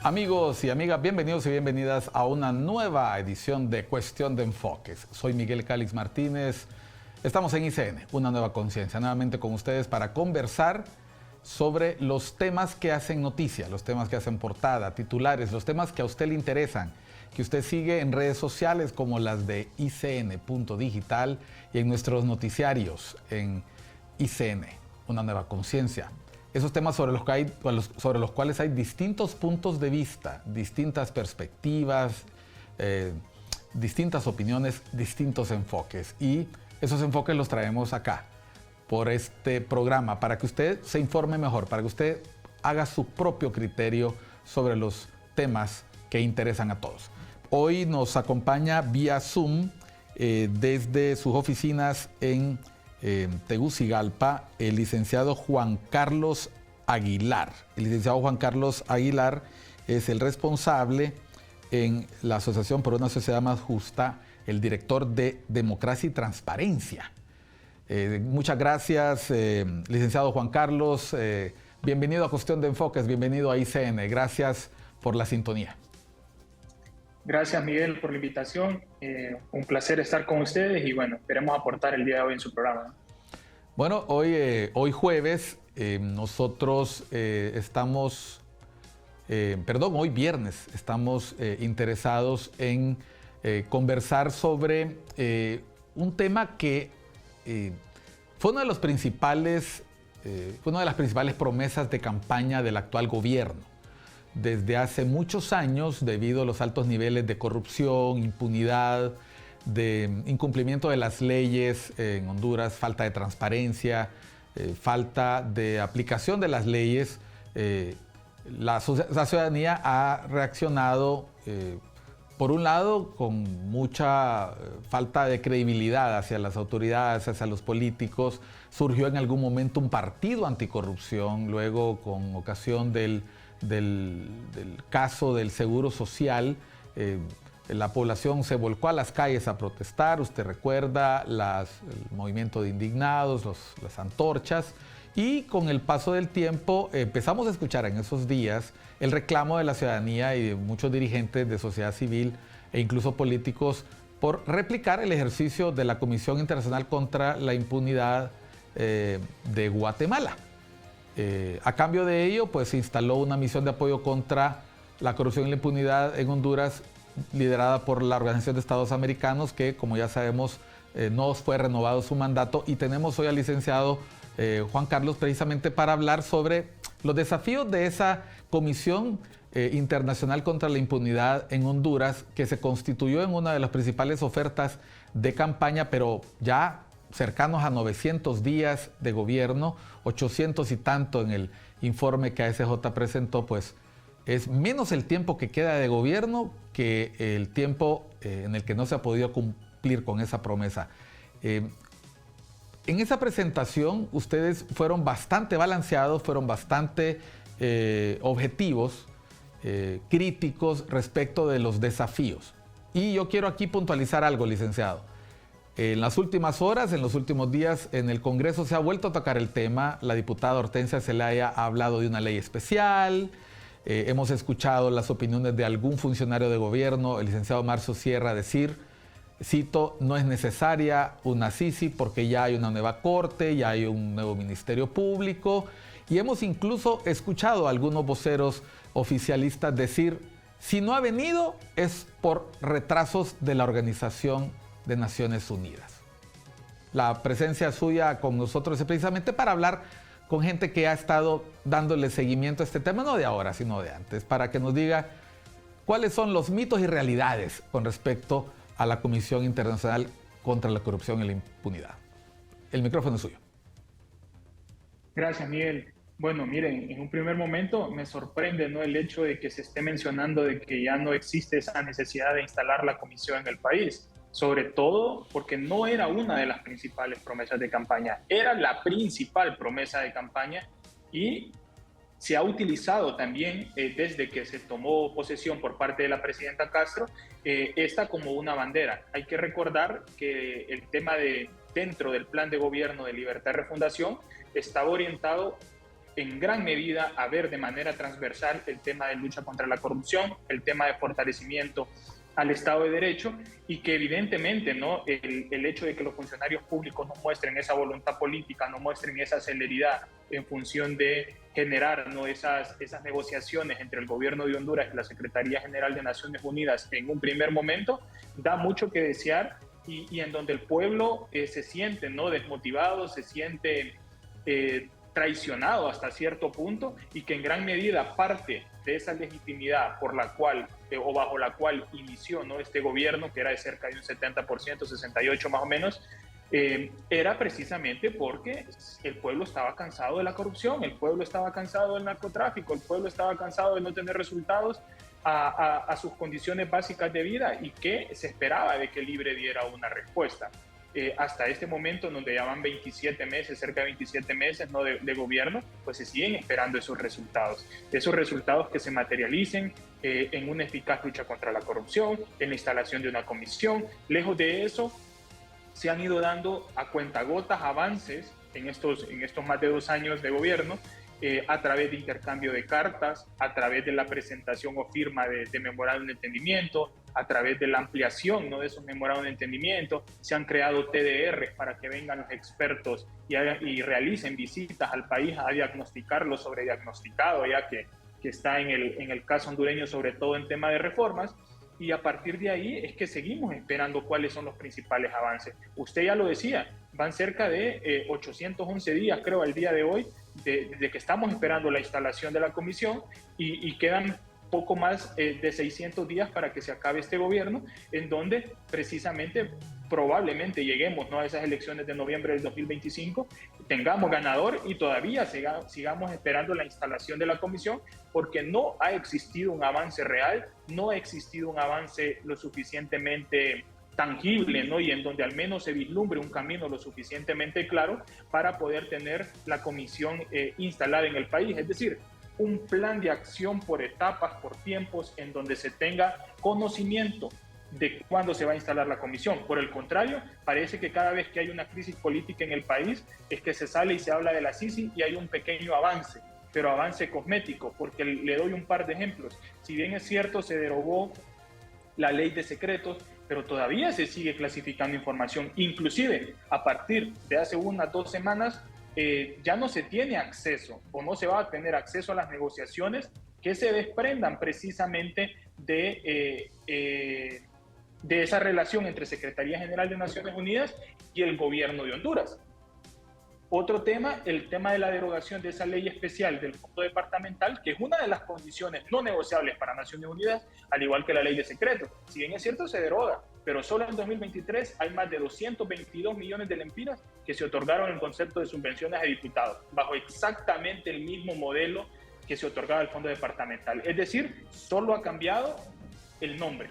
Amigos y amigas, bienvenidos y bienvenidas a una nueva edición de Cuestión de Enfoques. Soy Miguel Calix Martínez. Estamos en ICN, una nueva conciencia, nuevamente con ustedes para conversar sobre los temas que hacen noticia, los temas que hacen portada, titulares, los temas que a usted le interesan, que usted sigue en redes sociales como las de ICN.digital y en nuestros noticiarios en ICN, una nueva conciencia. Esos temas sobre los cuales hay distintos puntos de vista, distintas perspectivas, distintas opiniones, distintos enfoques. Y esos enfoques los traemos acá, por este programa, para que usted se informe mejor, para que usted haga su propio criterio sobre los temas que interesan a todos. Hoy nos acompaña vía Zoom desde sus oficinas en Tegucigalpa, el licenciado Juan Carlos Aguilar. El licenciado Juan Carlos Aguilar es el responsable en la Asociación por una Sociedad Más Justa, el director de Democracia y Transparencia. Muchas gracias, licenciado Juan Carlos. Bienvenido a Cuestión de Enfoques, bienvenido a ICN. Gracias por la sintonía. Gracias, Miguel, por la invitación. Un placer estar con ustedes y bueno, esperemos aportar el día de hoy en su programa. Bueno, hoy jueves nosotros hoy viernes estamos interesados en conversar sobre un tema que fue una de las principales promesas de campaña del actual gobierno. Desde hace muchos años, debido a los altos niveles de corrupción, impunidad, de incumplimiento de las leyes en Honduras, falta de transparencia, falta de aplicación de las leyes, la ciudadanía ha reaccionado, por un lado, con mucha falta de credibilidad hacia las autoridades, hacia los políticos. Surgió en algún momento un partido anticorrupción, luego con ocasión del caso del Seguro Social, la población se volcó a las calles a protestar. Usted recuerda el movimiento de indignados, las antorchas, y con el paso del tiempo empezamos a escuchar en esos días el reclamo de la ciudadanía y de muchos dirigentes de sociedad civil e incluso políticos por replicar el ejercicio de la Comisión Internacional contra la Impunidad de Guatemala. A cambio de ello, pues se instaló una misión de apoyo contra la corrupción y la impunidad en Honduras, liderada por la Organización de Estados Americanos, que, como ya sabemos, no fue renovado su mandato. Y tenemos hoy al licenciado Juan Carlos precisamente para hablar sobre los desafíos de esa Comisión Internacional contra la Impunidad en Honduras, que se constituyó en una de las principales ofertas de campaña, pero ya cercanos a 900 días de gobierno, 800 y tanto en el informe que ASJ presentó, pues es menos el tiempo que queda de gobierno que el tiempo en el que no se ha podido cumplir con esa promesa. En esa presentación ustedes fueron bastante balanceados, fueron bastante objetivos, críticos respecto de los desafíos. Y yo quiero aquí puntualizar algo, licenciado. En las últimas horas, en los últimos días, en el Congreso se ha vuelto a tocar el tema. La diputada Hortensia Zelaya ha hablado de una ley especial. Hemos escuchado las opiniones de algún funcionario de gobierno, el licenciado Marcio Sierra, decir, cito, no es necesaria una CICI porque ya hay una nueva corte, ya hay un nuevo ministerio público. Y hemos incluso escuchado a algunos voceros oficialistas decir, si no ha venido es por retrasos de la Organización de Naciones Unidas. La presencia suya con nosotros es precisamente para hablar con gente que ha estado dándole seguimiento a este tema, no de ahora, sino de antes, para que nos diga cuáles son los mitos y realidades con respecto a la Comisión Internacional contra la Corrupción y la Impunidad. El micrófono es suyo. Gracias, Miguel. Bueno, miren, en un primer momento me sorprende, ¿no?, el hecho de que se esté mencionando de que ya no existe esa necesidad de instalar la comisión en el país. Sobre todo porque no era una de las principales promesas de campaña, era la principal promesa de campaña y se ha utilizado también desde que se tomó posesión por parte de la presidenta Castro, esta como una bandera. Hay que recordar que el tema dentro del plan de gobierno de Libertad y Refundación estaba orientado en gran medida a ver de manera transversal el tema de lucha contra la corrupción, el tema de fortalecimiento al Estado de Derecho, y que evidentemente, ¿no?, el hecho de que los funcionarios públicos no muestren esa voluntad política, no muestren esa celeridad en función de generar, ¿no?, esas negociaciones entre el gobierno de Honduras y la Secretaría General de Naciones Unidas en un primer momento, da mucho que desear, y en donde el pueblo se siente, ¿no?, desmotivado, se siente traicionado hasta cierto punto, y que en gran medida parte de esa legitimidad por la cual o bajo la cual inició, ¿no?, este gobierno, que era de cerca de un 70%, 68% más o menos, era precisamente porque el pueblo estaba cansado de la corrupción, el pueblo estaba cansado del narcotráfico, el pueblo estaba cansado de no tener resultados a sus condiciones básicas de vida, y que se esperaba de que Libre diera una respuesta. Hasta este momento, donde ya van 27 meses, cerca de 27 meses, ¿no?, de gobierno, pues se siguen esperando esos resultados que se materialicen en una eficaz lucha contra la corrupción, en la instalación de una comisión. Lejos de eso, se han ido dando a cuentagotas avances en estos más de 2 años de gobierno, a través de intercambio de cartas, a través de la presentación o firma de memorándum de entendimiento, a través de la ampliación, ¿no?, de esos memorándum de entendimiento. Se han creado TDRs para que vengan los expertos y realicen visitas al país a diagnosticar lo sobrediagnosticado, ya que está en el caso hondureño, sobre todo en tema de reformas. Y a partir de ahí es que seguimos esperando cuáles son los principales avances. Usted ya lo decía, van cerca de 811 días, creo, al día de hoy, de que estamos esperando la instalación de la comisión, y quedan poco más de 600 días para que se acabe este gobierno, en donde precisamente probablemente lleguemos, ¿no?, a esas elecciones de noviembre del 2025, tengamos ganador y todavía sigamos esperando la instalación de la comisión, porque no ha existido un avance real, no ha existido un avance lo suficientemente tangible, ¿no?, y en donde al menos se vislumbre un camino lo suficientemente claro para poder tener la comisión instalada en el país. Es decir, un plan de acción por etapas, por tiempos, en donde se tenga conocimiento de cuándo se va a instalar la comisión. Por el contrario, parece que cada vez que hay una crisis política en el país es que se sale y se habla de la CICI y hay un pequeño avance, pero avance cosmético, porque le doy un par de ejemplos. Si bien es cierto, se derogó la ley de secretos, pero todavía se sigue clasificando información. Inclusive, a partir de hace 1 o 2 semanas, ya no se tiene acceso, o no se va a tener acceso a las negociaciones que se desprendan precisamente de esa relación entre Secretaría General de Naciones Unidas y el gobierno de Honduras. Otro tema, el tema de la derogación de esa ley especial del Fondo Departamental, que es una de las condiciones no negociables para Naciones Unidas, al igual que la ley de secretos. Si bien es cierto, se deroga, pero solo en 2023 hay más de 222 millones de lempiras que se otorgaron en concepto de subvenciones a diputados, bajo exactamente el mismo modelo que se otorgaba el Fondo Departamental. Es decir, solo ha cambiado el nombre.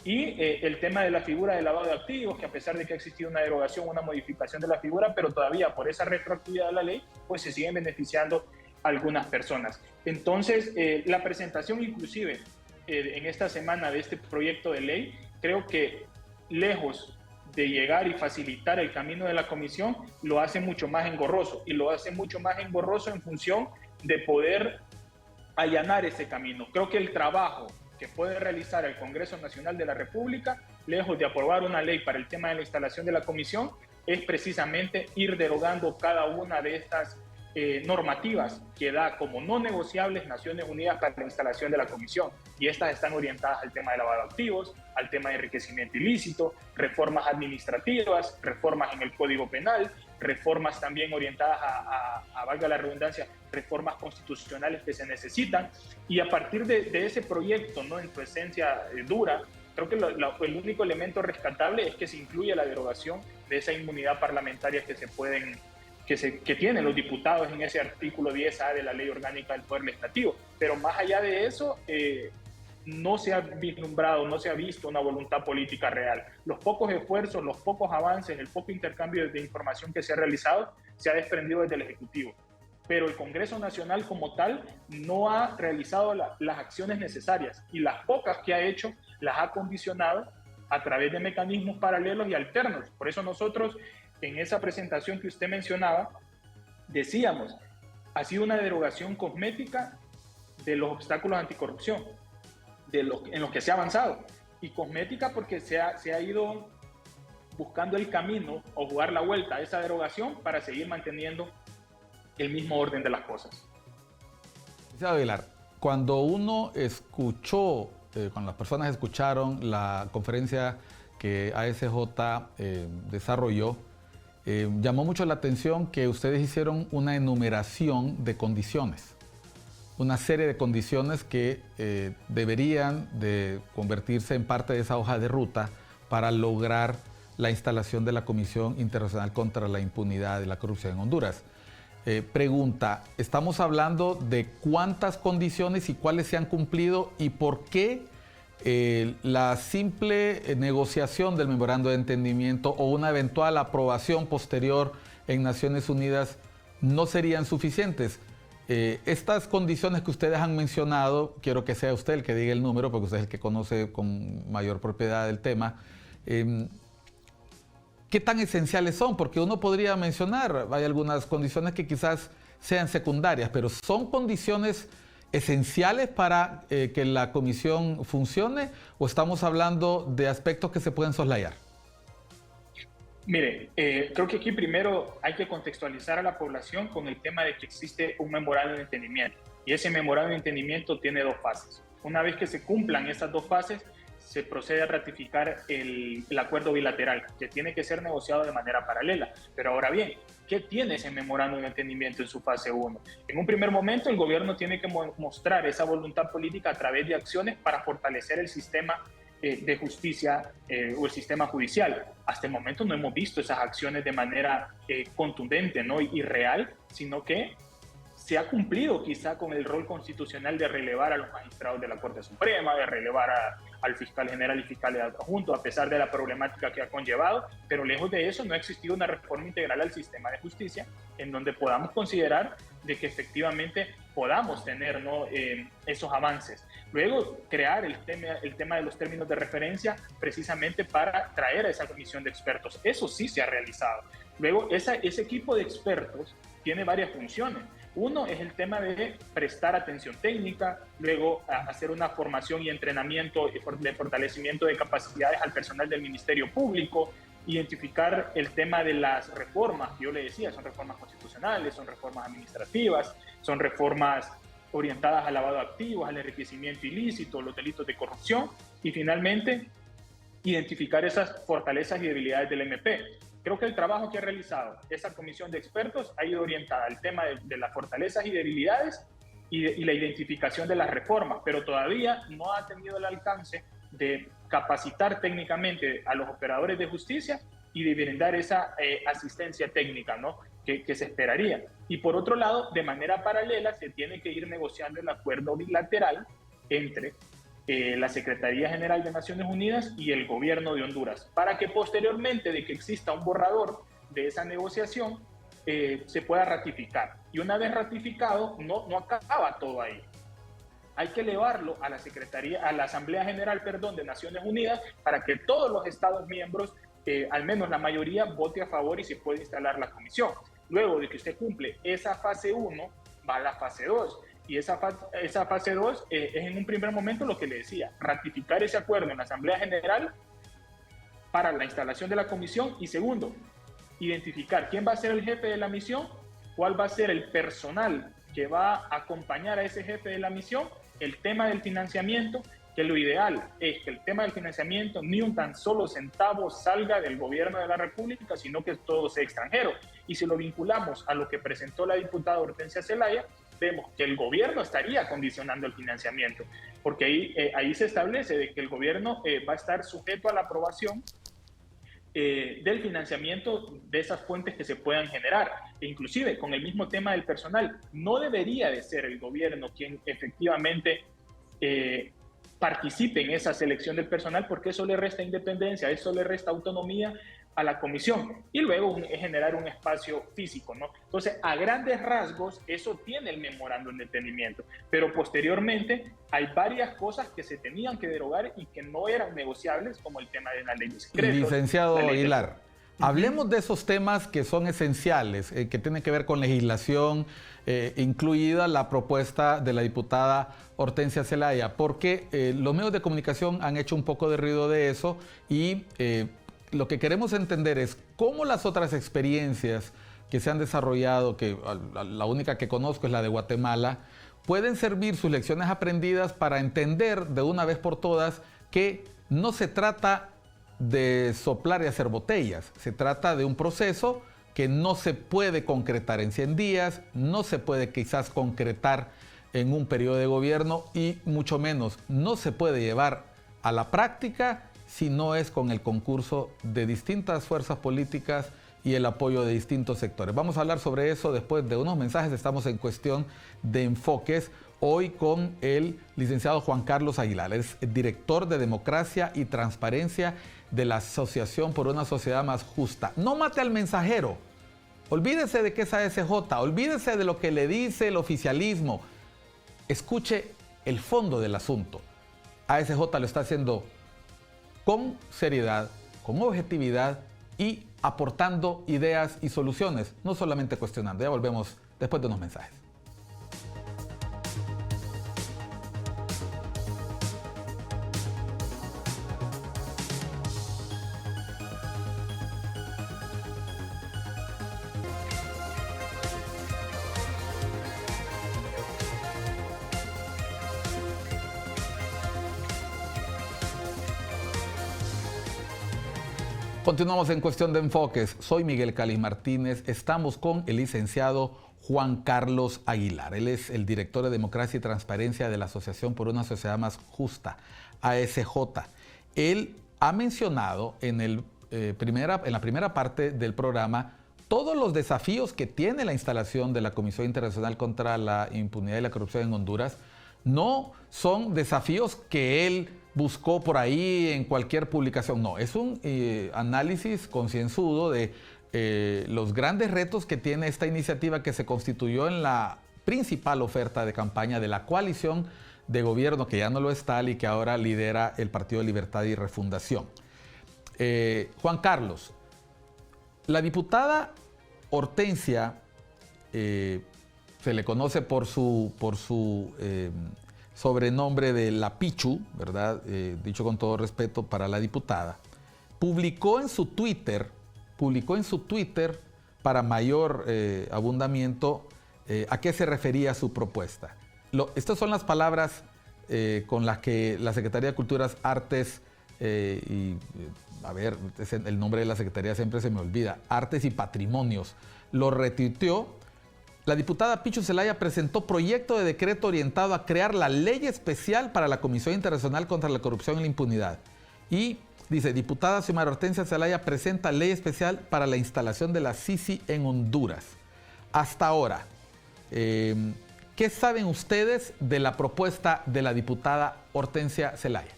Y el tema de la figura de lavado de activos, que a pesar de que ha existido una derogación, una modificación de la figura, pero todavía por esa retroactividad de la ley, pues se siguen beneficiando algunas personas. Entonces, la presentación inclusive en esta semana de este proyecto de ley, creo que lejos de llegar y facilitar el camino de la comisión, lo hace mucho más engorroso, y lo hace mucho más engorroso en función de poder allanar ese camino. Creo que el trabajo que puede realizar el Congreso Nacional de la República, lejos de aprobar una ley para el tema de la instalación de la comisión, es precisamente ir derogando cada una de estas normativas que da como no negociables Naciones Unidas para la instalación de la comisión. Y estas están orientadas al tema de lavado de activos, al tema de enriquecimiento ilícito, reformas administrativas, reformas en el Código Penal, reformas también orientadas a valga la redundancia, reformas constitucionales que se necesitan. Y a partir de ese proyecto, ¿no?, en su esencia dura, creo que el único elemento rescatable es que se incluye la derogación de esa inmunidad parlamentaria que tienen los diputados en ese artículo 10A de la Ley Orgánica del Poder Legislativo. Pero más allá de eso, no se ha vislumbrado, no se ha visto una voluntad política real. Los pocos esfuerzos, los pocos avances, el poco intercambio de información que se ha realizado, se ha desprendido desde el Ejecutivo. Pero el Congreso Nacional como tal no ha realizado las acciones necesarias, y las pocas que ha hecho las ha condicionado a través de mecanismos paralelos y alternos. Por eso nosotros, en esa presentación que usted mencionaba, decíamos, ha sido una derogación cosmética de los obstáculos anticorrupción, en los que se ha avanzado. Y cosmética porque se ha ido buscando el camino o jugar la vuelta a esa derogación para seguir manteniendo el mismo orden de las cosas. Aguilar, cuando uno escuchó, cuando las personas escucharon la conferencia que ASJ desarrolló, llamó mucho la atención que ustedes hicieron una enumeración de condiciones, una serie de condiciones que deberían de convertirse en parte de esa hoja de ruta para lograr la instalación de la Comisión Internacional contra la Impunidad y la Corrupción en Honduras. Pregunta, ¿estamos hablando de cuántas condiciones y cuáles se han cumplido y por qué la simple negociación del memorando de entendimiento o una eventual aprobación posterior en Naciones Unidas no serían suficientes? Estas condiciones que ustedes han mencionado, quiero que sea usted el que diga el número porque usted es el que conoce con mayor propiedad del tema. ¿Qué tan esenciales son? Porque uno podría mencionar, hay algunas condiciones que quizás sean secundarias, pero ¿son condiciones esenciales para que la comisión funcione o estamos hablando de aspectos que se pueden soslayar? Mire, creo que aquí primero hay que contextualizar a la población con el tema de que existe un memorando de entendimiento y ese memorando de entendimiento tiene dos fases. Una vez que se cumplan esas dos fases, se procede a ratificar el acuerdo bilateral, que tiene que ser negociado de manera paralela. Pero ahora bien, ¿qué tiene ese memorando de entendimiento en su fase 1? En un primer momento, el gobierno tiene que mostrar esa voluntad política a través de acciones para fortalecer el sistema de justicia o el sistema judicial. Hasta el momento no hemos visto esas acciones de manera contundente, ¿no? y real, sino que se ha cumplido quizá con el rol constitucional de relevar a los magistrados de la Corte Suprema, de relevar al fiscal general y fiscal adjunto, a pesar de la problemática que ha conllevado, pero lejos de eso no ha existido una reforma integral al sistema de justicia en donde podamos considerar de que efectivamente podamos tener, ¿no? Esos avances. Luego, crear el tema de los términos de referencia precisamente para traer a esa comisión de expertos. Eso sí se ha realizado. Luego, ese equipo de expertos tiene varias funciones. Uno es el tema de prestar atención técnica, luego hacer una formación y entrenamiento de fortalecimiento de capacidades al personal del Ministerio Público, identificar el tema de las reformas, yo le decía, son reformas constitucionales, son reformas administrativas, son reformas orientadas al lavado de activos, al enriquecimiento ilícito, los delitos de corrupción y finalmente identificar esas fortalezas y debilidades del MP. Creo que el trabajo que ha realizado esa comisión de expertos ha ido orientada al tema de las fortalezas y debilidades y la identificación de las reformas, pero todavía no ha tenido el alcance de capacitar técnicamente a los operadores de justicia y de brindar esa asistencia técnica, ¿no? que se esperaría. Y por otro lado, de manera paralela, se tiene que ir negociando el acuerdo bilateral entre la Secretaría General de Naciones Unidas y el gobierno de Honduras, para que posteriormente de que exista un borrador de esa negociación, se pueda ratificar. Y una vez ratificado, no acaba todo ahí. Hay que elevarlo a la Asamblea General, de Naciones Unidas para que todos los Estados miembros, al menos la mayoría, vote a favor y se puede instalar la comisión. Luego de que usted cumple esa fase 1, va a la fase 2. Y esa fase 2 es en un primer momento lo que le decía, ratificar ese acuerdo en la Asamblea General para la instalación de la comisión y segundo, identificar quién va a ser el jefe de la misión, cuál va a ser el personal que va a acompañar a ese jefe de la misión, el tema del financiamiento, que lo ideal es que el tema del financiamiento ni un tan solo centavo salga del gobierno de la República, sino que todo sea extranjero. Y si lo vinculamos a lo que presentó la diputada Hortensia Zelaya, vemos que el gobierno estaría condicionando el financiamiento, porque ahí se establece de que el gobierno va a estar sujeto a la aprobación del financiamiento de esas fuentes que se puedan generar. E inclusive con el mismo tema del personal, no debería de ser el gobierno quien efectivamente participe en esa selección del personal, porque eso le resta independencia, eso le resta autonomía a la comisión y luego generar un espacio físico, ¿no? Entonces, a grandes rasgos, eso tiene el memorando de entendimiento, pero posteriormente hay varias cosas que se tenían que derogar y que no eran negociables, como el tema de la ley de secretos. Licenciado Aguilar, Hablemos de esos temas que son esenciales, que tienen que ver con legislación, incluida la propuesta de la diputada Hortensia Zelaya, porque los medios de comunicación han hecho un poco de ruido de eso y lo que queremos entender es cómo las otras experiencias que se han desarrollado, que la única que conozco es la de Guatemala, pueden servir sus lecciones aprendidas para entender de una vez por todas que no se trata de soplar y hacer botellas, se trata de un proceso que no se puede concretar en 100 días, no se puede quizás concretar en un periodo de gobierno y mucho menos no se puede llevar a la práctica si no es con el concurso de distintas fuerzas políticas y el apoyo de distintos sectores. Vamos a hablar sobre eso después de unos mensajes. Estamos en Cuestión de Enfoques, hoy con el licenciado Juan Carlos Aguilar, es director de Democracia y Transparencia de la Asociación por una Sociedad Más Justa. No mate al mensajero, olvídese de que es ASJ, olvídese de lo que le dice el oficialismo, escuche el fondo del asunto. ASJ lo está haciendo con seriedad, con objetividad y aportando ideas y soluciones, no solamente cuestionando. Ya volvemos después de unos mensajes. Continuamos en Cuestión de Enfoques. Soy Miguel Cali Martínez. Estamos con el licenciado Juan Carlos Aguilar. Él es el director de Democracia y Transparencia de la Asociación por una Sociedad Más Justa, ASJ. Él ha mencionado en la primera parte del programa todos los desafíos que tiene la instalación de la Comisión Internacional contra la Impunidad y la Corrupción en Honduras. No son desafíos que él buscó por ahí en cualquier publicación, no, es un análisis concienzudo de los grandes retos que tiene esta iniciativa que se constituyó en la principal oferta de campaña de la coalición de gobierno, que ya no lo está y que ahora lidera el Partido de Libertad y Refundación. Juan Carlos, la diputada Hortensia se le conoce por su sobrenombre de la Pichu, ¿verdad? Dicho con todo respeto para la diputada, publicó en su Twitter para mayor abundamiento a qué se refería su propuesta. Estas son las palabras con las que la Secretaría de Culturas, Artes el nombre de la Secretaría siempre se me olvida, Artes y Patrimonios, lo retuiteó. La diputada Pichu Zelaya presentó proyecto de decreto orientado a crear la ley especial para la Comisión Internacional contra la Corrupción y la Impunidad. Y dice, diputada Xiomara Hortensia Zelaya presenta ley especial para la instalación de la CICI en Honduras. Hasta ahora, ¿qué saben ustedes de la propuesta de la diputada Hortensia Zelaya?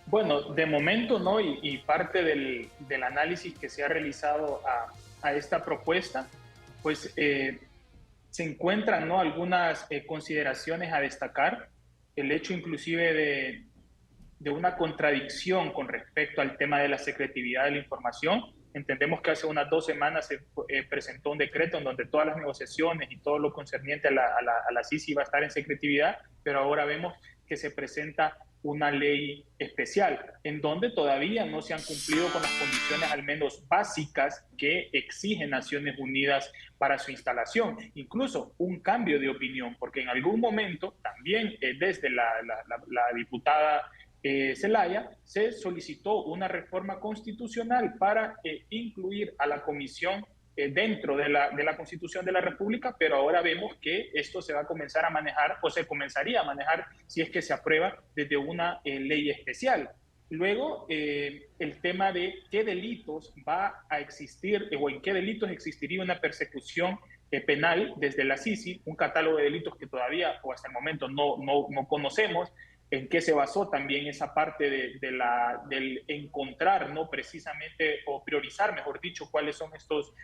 Bueno, de momento no, y parte del análisis que se ha realizado a esta propuesta, pues se encuentran, ¿no?, algunas consideraciones a destacar. El hecho inclusive de una contradicción con respecto al tema de la secretividad de la información. Entendemos que hace unas 2 semanas se presentó un decreto en donde todas las negociaciones y todo lo concerniente a la CICI va a estar en secretividad, pero ahora vemos que se presenta una ley especial, en donde todavía no se han cumplido con las condiciones al menos básicas que exigen Naciones Unidas para su instalación. Incluso un cambio de opinión, porque en algún momento también desde la diputada Zelaya se solicitó una reforma constitucional para incluir a la comisión dentro de la Constitución de la República, pero ahora vemos que esto se va a comenzar a manejar, o se comenzaría a manejar si es que se aprueba desde una ley especial. Luego, el tema de qué delitos va a existir o en qué delitos existiría una persecución penal desde la CICI, un catálogo de delitos que todavía o hasta el momento no conocemos. En qué se basó también esa parte del encontrar, ¿no?, precisamente, o priorizar, mejor dicho, cuáles son estos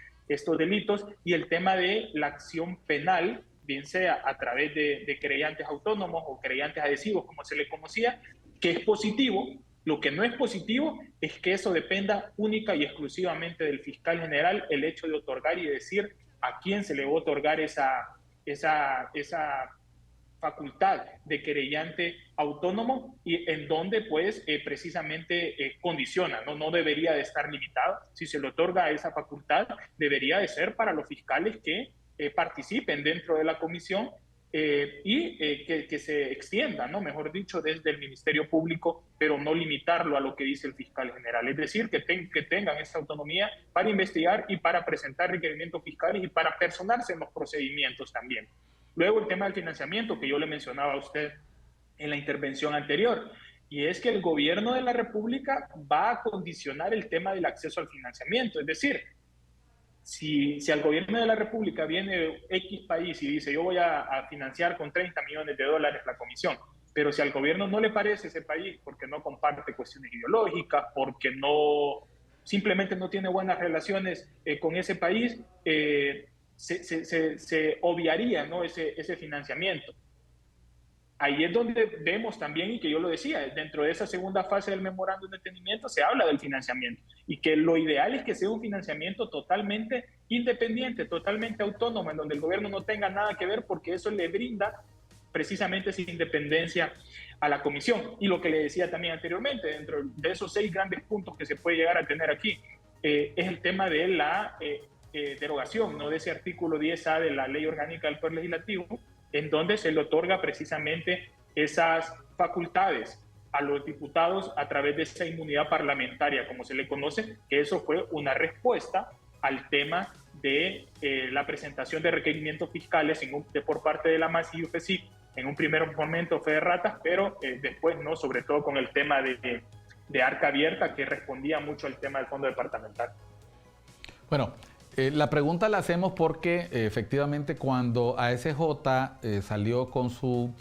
delitos, y el tema de la acción penal, bien sea a través de querellantes autónomos o querellantes adhesivos, como se le conocía, que es positivo, Lo que no es positivo es que eso dependa única y exclusivamente del fiscal general, el hecho de otorgar y decir a quién se le va a otorgar esa facultad de querellante autónomo y en donde pues precisamente condiciona, ¿no? No debería de estar limitado. Si se le otorga esa facultad, debería de ser para los fiscales que participen dentro de la comisión que se extienda, ¿no? Mejor dicho, desde el Ministerio Público, pero no limitarlo a lo que dice el fiscal general. Es decir, que tengan esa autonomía para investigar y para presentar requerimientos fiscales y para personarse en los procedimientos también. Luego el tema del financiamiento, que yo le mencionaba a usted en la intervención anterior, y es que el gobierno de la República va a condicionar el tema del acceso al financiamiento. Es decir, si al gobierno de la República viene X país y dice yo voy a financiar con 30 millones de dólares la comisión, pero si al gobierno no le parece ese país porque no comparte cuestiones ideológicas, porque simplemente no tiene buenas relaciones con ese país, se obviaría, ¿no? ese financiamiento. Ahí es donde vemos también, y que yo lo decía, dentro de esa segunda fase del memorándum de entendimiento se habla del financiamiento y que lo ideal es que sea un financiamiento totalmente independiente, totalmente autónomo, en donde el gobierno no tenga nada que ver porque eso le brinda precisamente esa independencia a la comisión. Y lo que le decía también anteriormente, dentro de esos 6 grandes puntos que se puede llegar a tener aquí, es el tema de la derogación, ¿no? De ese artículo 10A de la Ley Orgánica del Poder Legislativo, en donde se le otorga precisamente esas facultades a los diputados a través de esa inmunidad parlamentaria, como se le conoce, que eso fue una respuesta al tema de la presentación de requerimientos fiscales por parte de la MAS y UFESIC. En un primer momento fue de ratas, pero después, ¿no? Sobre todo con el tema de Arca Abierta, que respondía mucho al tema del fondo departamental. Bueno, la pregunta la hacemos porque efectivamente cuando ASJ salió con su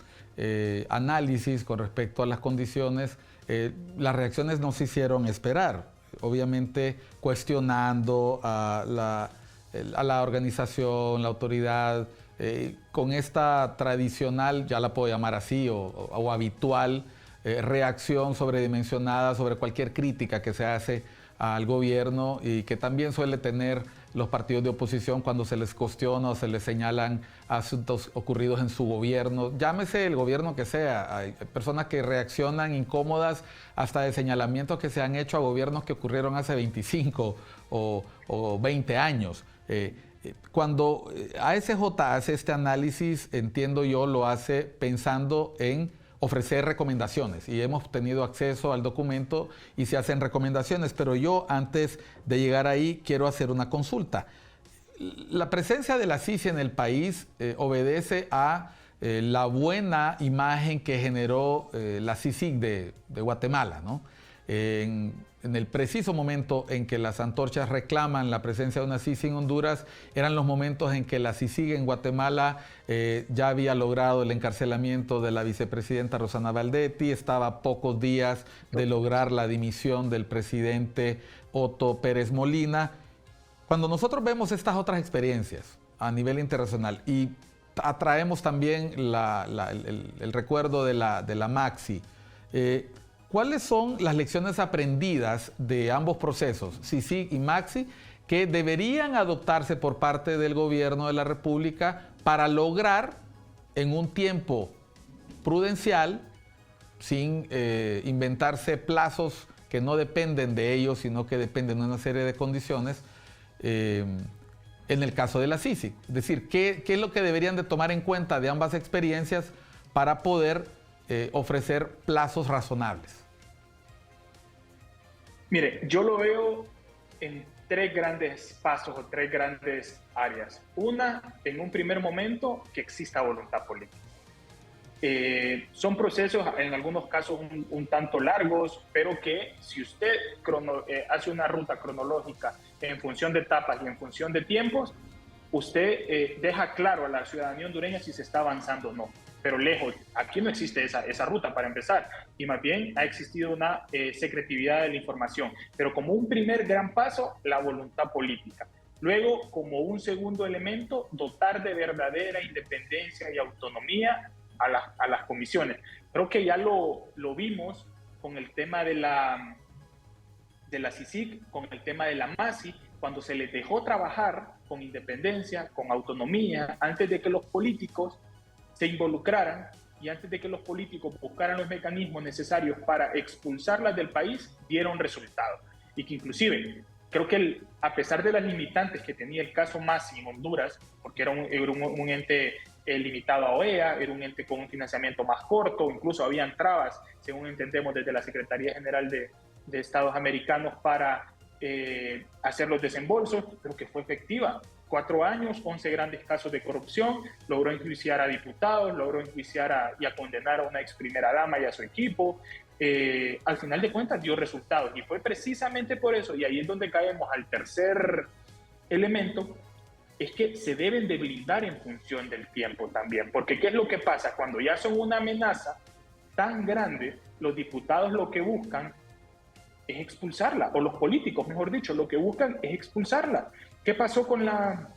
análisis con respecto a las condiciones, las reacciones no se hicieron esperar. Obviamente cuestionando a la organización, la autoridad, con esta tradicional, ya la puedo llamar así, o habitual reacción sobredimensionada sobre cualquier crítica que se hace al gobierno y que también suele tener los partidos de oposición cuando se les cuestiona o se les señalan asuntos ocurridos en su gobierno, llámese el gobierno que sea. Hay personas que reaccionan incómodas hasta de señalamientos que se han hecho a gobiernos que ocurrieron hace 25 o 20 años. Cuando ASJ hace este análisis, entiendo yo, lo hace pensando en ofrecer recomendaciones y hemos tenido acceso al documento y se hacen recomendaciones, pero yo antes de llegar ahí quiero hacer una consulta. La presencia de la CICI en el país obedece a la buena imagen que generó la CICIG de Guatemala, ¿no? En el preciso momento en que las antorchas reclaman la presencia de una CICIG en Honduras, eran los momentos en que la CICIG en Guatemala ya había logrado el encarcelamiento de la vicepresidenta Rosana Valdetti, estaba a pocos días de lograr la dimisión del presidente Otto Pérez Molina. Cuando nosotros vemos estas otras experiencias a nivel internacional y atraemos también el recuerdo de la Maxi, ¿cuáles son las lecciones aprendidas de ambos procesos, CICIG y Maxi, que deberían adoptarse por parte del gobierno de la República para lograr en un tiempo prudencial, sin inventarse plazos que no dependen de ellos, sino que dependen de una serie de condiciones, en el caso de la CICIG? Es decir, ¿qué es lo que deberían de tomar en cuenta de ambas experiencias para poder ofrecer plazos razonables? Mire, yo lo veo en 3 grandes pasos o 3 grandes áreas. Una, en un primer momento, que exista voluntad política. Son procesos en algunos casos un tanto largos, pero que si usted hace una ruta cronológica en función de etapas y en función de tiempos, usted deja claro a la ciudadanía hondureña si se está avanzando o no. Pero lejos, aquí no existe esa ruta para empezar, y más bien ha existido una secretividad de la información. Pero como un primer gran paso, la voluntad política. Luego, como un segundo elemento, dotar de verdadera independencia y autonomía a las comisiones. Creo que ya lo vimos con el tema de la CICIG, con el tema de la MASI, cuando se les dejó trabajar con independencia, con autonomía, antes de que los políticos se involucraran y antes de que los políticos buscaran los mecanismos necesarios para expulsarlas del país, dieron resultados. Y que inclusive, creo que a pesar de las limitantes que tenía el caso MASI en Honduras, porque era un ente limitado a OEA, era un ente con un financiamiento más corto, incluso habían trabas, según entendemos desde la Secretaría General de Estados Americanos para hacer los desembolsos, pero que fue efectiva. 4 años, 11 grandes casos de corrupción, logró enjuiciar a diputados, logró enjuiciar y a condenar a una ex primera dama y a su equipo. Al final de cuentas dio resultados y fue precisamente por eso, y ahí es donde caemos al tercer elemento, es que se deben de blindar en función del tiempo también, porque ¿qué es lo que pasa? Cuando ya son una amenaza tan grande, los diputados lo que buscan es expulsarla, o los políticos, mejor dicho, lo que buscan es expulsarla. ¿Qué pasó con la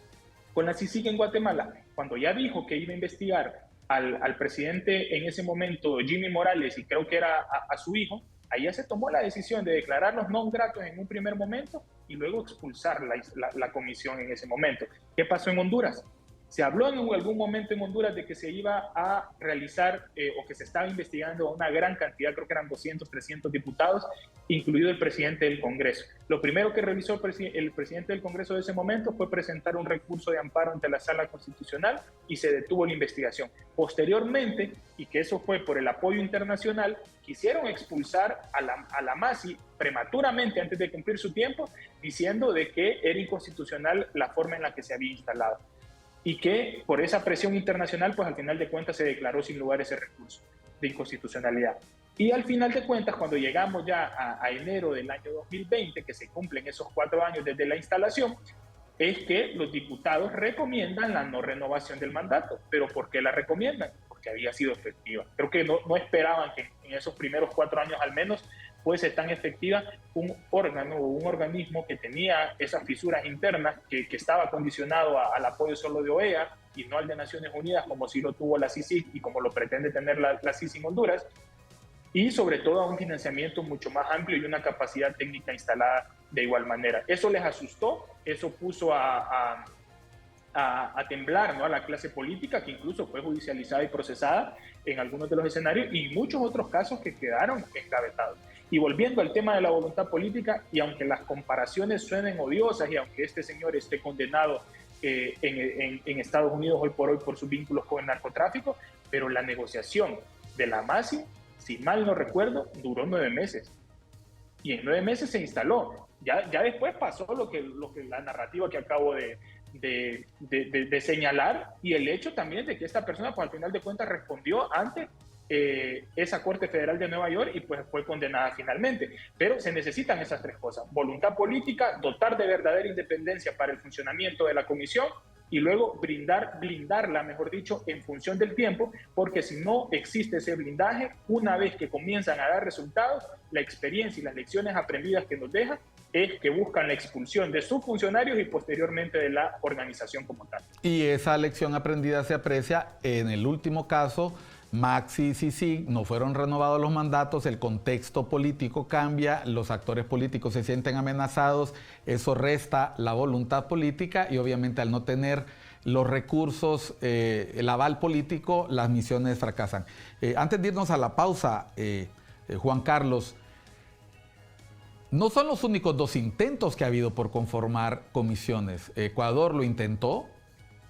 CICIG en Guatemala? Cuando ya dijo que iba a investigar al presidente en ese momento, Jimmy Morales, y creo que era a su hijo, ahí ya se tomó la decisión de declararlos non gratos en un primer momento y luego expulsar la comisión en ese momento. ¿Qué pasó en Honduras? Se habló en algún momento en Honduras de que se iba a realizar o que se estaba investigando una gran cantidad, creo que eran 200, 300 diputados, incluido el presidente del Congreso. Lo primero que realizó el presidente del Congreso de ese momento fue presentar un recurso de amparo ante la Sala Constitucional y se detuvo la investigación. Posteriormente, y que eso fue por el apoyo internacional, quisieron expulsar a la MASI prematuramente antes de cumplir su tiempo, diciendo de que era inconstitucional la forma en la que se había instalado. Y que por esa presión internacional, pues al final de cuentas se declaró sin lugar ese recurso de inconstitucionalidad. Y al final de cuentas, cuando llegamos ya a enero del año 2020, que se cumplen esos 4 años desde la instalación, es que los diputados recomiendan la no renovación del mandato. ¿Pero por qué la recomiendan? Porque había sido efectiva. Creo que no esperaban que en esos primeros 4 años al menos fuese tan efectiva un órgano o un organismo que tenía esas fisuras internas, que estaba condicionado al apoyo solo de OEA y no al de Naciones Unidas, como sí lo tuvo la CICIG y como lo pretende tener la CICIG en Honduras, y sobre todo a un financiamiento mucho más amplio y una capacidad técnica instalada de igual manera. Eso les asustó, eso puso a temblar, ¿no?, a la clase política, que incluso fue judicializada y procesada en algunos de los escenarios, y muchos otros casos que quedaron encabetados. Y volviendo al tema de la voluntad política, y aunque las comparaciones suenen odiosas y aunque este señor esté condenado en Estados Unidos hoy por hoy por sus vínculos con el narcotráfico, pero la negociación de la MASI, si mal no recuerdo, duró 9 meses. Y en 9 meses se instaló. Ya después pasó lo que la narrativa que acabo de señalar, y el hecho también de que esta persona, pues al final de cuentas, respondió ante esa Corte Federal de Nueva York y pues fue condenada finalmente. Pero se necesitan esas 3 cosas: voluntad política, dotar de verdadera independencia para el funcionamiento de la comisión y luego blindarla, mejor dicho, en función del tiempo, porque si no existe ese blindaje, una vez que comienzan a dar resultados, la experiencia y las lecciones aprendidas que nos deja es que buscan la expulsión de sus funcionarios y posteriormente de la organización como tal. Y esa lección aprendida se aprecia en el último caso. Maxi y CICIG no fueron renovados los mandatos, el contexto político cambia, los actores políticos se sienten amenazados, eso resta la voluntad política y obviamente al no tener los recursos, el aval político, las misiones fracasan. Antes de irnos a la pausa, Juan Carlos, no son los únicos 2 intentos que ha habido por conformar comisiones. Ecuador lo intentó,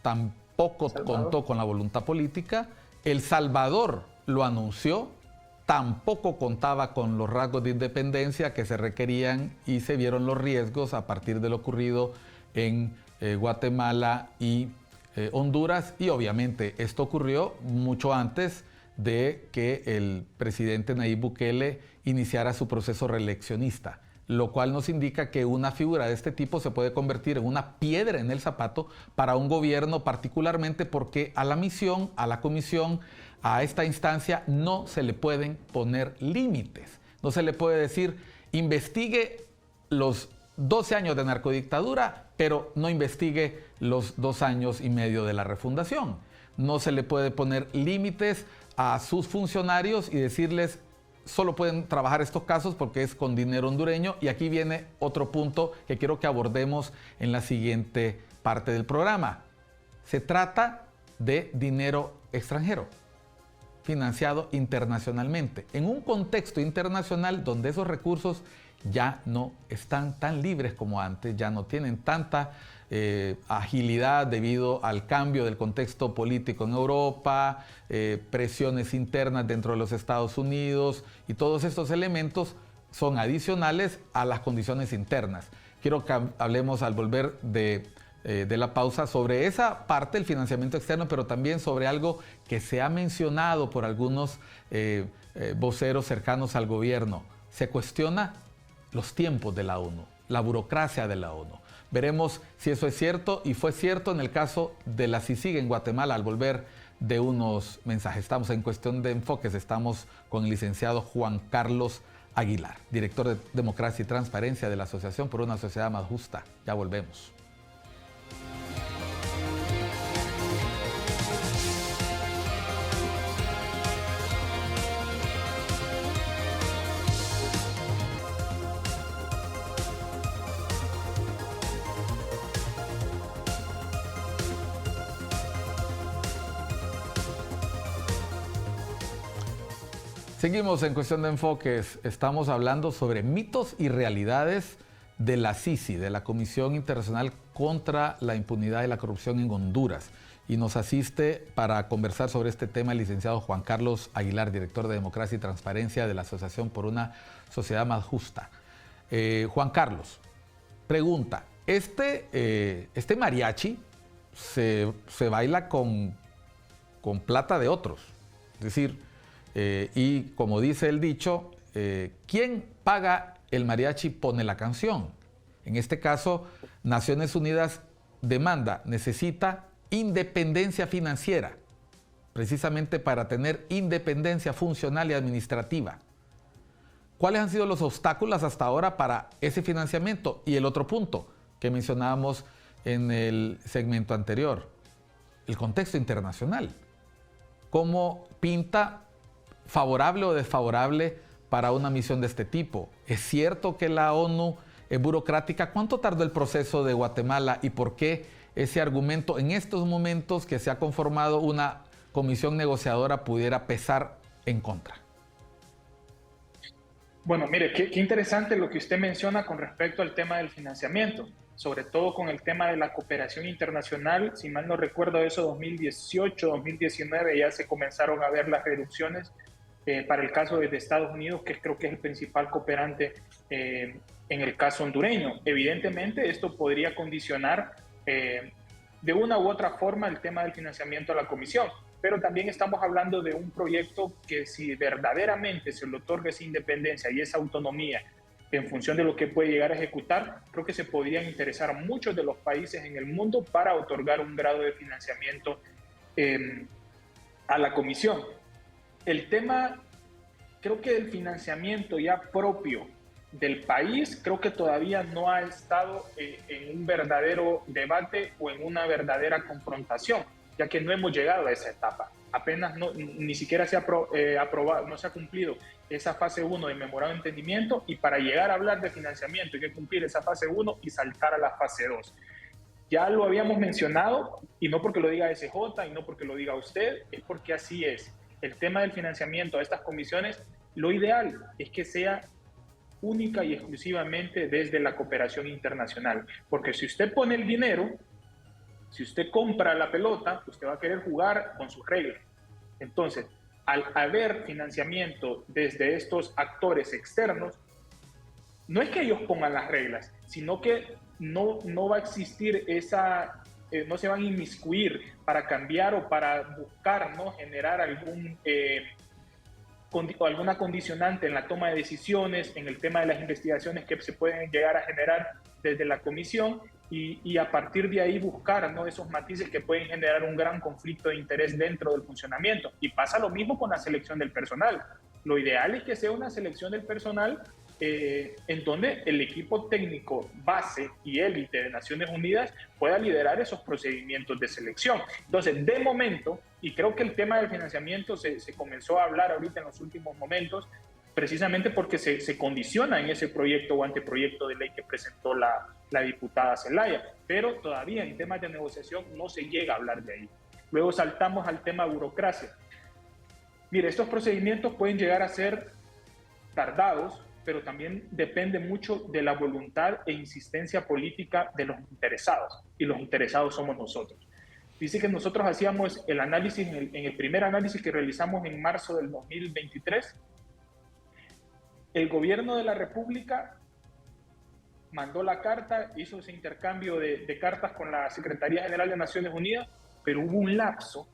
tampoco contó con la voluntad política. El Salvador lo anunció, tampoco contaba con los rasgos de independencia que se requerían y se vieron los riesgos a partir de lo ocurrido en Guatemala y Honduras. Y obviamente esto ocurrió mucho antes de que el presidente Nayib Bukele iniciara su proceso reeleccionista, lo cual nos indica que una figura de este tipo se puede convertir en una piedra en el zapato para un gobierno, particularmente porque a la misión, a la comisión, a esta instancia no se le pueden poner límites. No se le puede decir, investigue los 12 años de narcodictadura, pero no investigue los 2 años y medio de la refundación. No se le puede poner límites a sus funcionarios y decirles, solo pueden trabajar estos casos porque es con dinero hondureño. Y aquí viene otro punto que quiero que abordemos en la siguiente parte del programa. Se trata de dinero extranjero, financiado internacionalmente, en un contexto internacional donde esos recursos ya no están tan libres como antes, ya no tienen tanta agilidad debido al cambio del contexto político en Europa, presiones internas dentro de los Estados Unidos, y todos estos elementos son adicionales a las condiciones internas. Quiero que hablemos al volver de la pausa sobre esa parte del financiamiento externo, pero también sobre algo que se ha mencionado por algunos voceros cercanos al gobierno. Se cuestiona los tiempos de la ONU, la burocracia de la ONU. Veremos si eso es cierto, y fue cierto en el caso de la CICIG en Guatemala al volver de unos mensajes. Estamos en Cuestión de Enfoques, estamos con el licenciado Juan Carlos Aguilar, director de Democracia y Transparencia de la Asociación por una Sociedad Más Justa. Ya volvemos. Seguimos en Cuestión de Enfoques. Estamos hablando sobre mitos y realidades de la CICI, de la Comisión Internacional contra la Impunidad y la Corrupción en Honduras. Y nos asiste para conversar sobre este tema el licenciado Juan Carlos Aguilar, director de Democracia y Transparencia de la Asociación por una Sociedad Más Justa. Juan Carlos, pregunta, este mariachi se baila con plata de otros, es decir, y como dice el dicho, ¿quién paga el mariachi pone la canción? En este caso, Naciones Unidas necesita independencia financiera, precisamente para tener independencia funcional y administrativa. ¿Cuáles han sido los obstáculos hasta ahora para ese financiamiento? Y el otro punto que mencionábamos en el segmento anterior, el contexto internacional. ¿Cómo pinta favorable o desfavorable para una misión de este tipo? ¿Es cierto que la ONU es burocrática? ¿Cuánto tardó el proceso de Guatemala y por qué ese argumento en estos momentos que se ha conformado una comisión negociadora pudiera pesar en contra? Bueno, mire, qué interesante lo que usted menciona con respecto al tema del financiamiento, sobre todo con el tema de la cooperación internacional. Si mal no recuerdo, eso 2018, 2019 ya se comenzaron a ver las reducciones para el caso de Estados Unidos, que creo que es el principal cooperante en el caso hondureño. Evidentemente, esto podría condicionar de una u otra forma el tema del financiamiento a la comisión, pero también estamos hablando de un proyecto que, si verdaderamente se le otorga esa independencia y esa autonomía en función de lo que puede llegar a ejecutar, creo que se podrían interesar muchos de los países en el mundo para otorgar un grado de financiamiento a la comisión. El tema, creo que del financiamiento ya propio del país, creo que todavía no ha estado en un verdadero debate o en una verdadera confrontación, ya que no hemos llegado a esa etapa. Apenas ni siquiera se ha aprobado, no se ha cumplido esa fase 1 de memorando de entendimiento, y para llegar a hablar de financiamiento hay que cumplir esa fase 1 y saltar a la fase 2. Ya lo habíamos mencionado, y no porque lo diga SJ y no porque lo diga usted, es porque así es. El tema del financiamiento a estas comisiones, lo ideal es que sea única y exclusivamente desde la cooperación internacional, porque si usted pone el dinero, si usted compra la pelota, usted va a querer jugar con sus reglas. Entonces, al haber financiamiento desde estos actores externos, no es que ellos pongan las reglas, sino que no va a existir esa, no se van a inmiscuir para cambiar o para buscar, ¿no?, generar alguna condicionante en la toma de decisiones, en el tema de las investigaciones que se pueden llegar a generar desde la comisión, y a partir de ahí buscar, ¿no?, esos matices que pueden generar un gran conflicto de interés dentro del funcionamiento. Y pasa lo mismo con la selección del personal. Lo ideal es que sea una selección del personal en donde el equipo técnico base y élite de Naciones Unidas pueda liderar esos procedimientos de selección. Entonces, de momento, y creo que el tema del financiamiento se comenzó a hablar ahorita en los últimos momentos, precisamente porque se condiciona en ese proyecto o anteproyecto de ley que presentó la diputada Zelaya, pero todavía en temas de negociación no se llega a hablar de ahí. Luego saltamos al tema burocracia. Mire, estos procedimientos pueden llegar a ser tardados, pero también depende mucho de la voluntad e insistencia política de los interesados, y los interesados somos nosotros. Dice que nosotros hacíamos el análisis, en el primer análisis que realizamos en marzo del 2023, el gobierno de la República mandó la carta, hizo ese intercambio de cartas con la Secretaría General de Naciones Unidas, pero hubo un lapso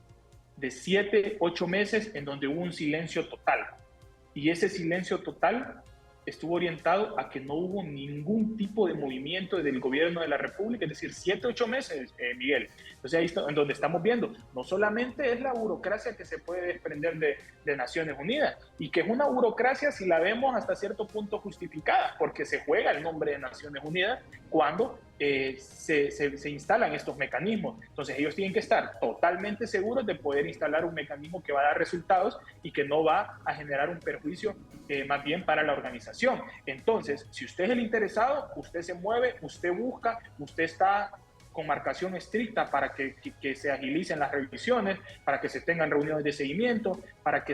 de 7, 8 meses en donde hubo un silencio total. Y ese silencio total estuvo orientado a que no hubo ningún tipo de movimiento del gobierno de la República, es decir, 7, 8 meses, Miguel. Entonces ahí está en donde estamos viendo, no solamente es la burocracia que se puede desprender de Naciones Unidas, y que es una burocracia, si la vemos hasta cierto punto justificada, porque se juega el nombre de Naciones Unidas cuando se instalan estos mecanismos. Entonces ellos tienen que estar totalmente seguros de poder instalar un mecanismo que va a dar resultados y que no va a generar un perjuicio más bien para la organización. Entonces, si usted es el interesado, usted se mueve, usted busca, usted está con marcación estricta para que se agilicen las revisiones, para que se tengan reuniones de seguimiento, para que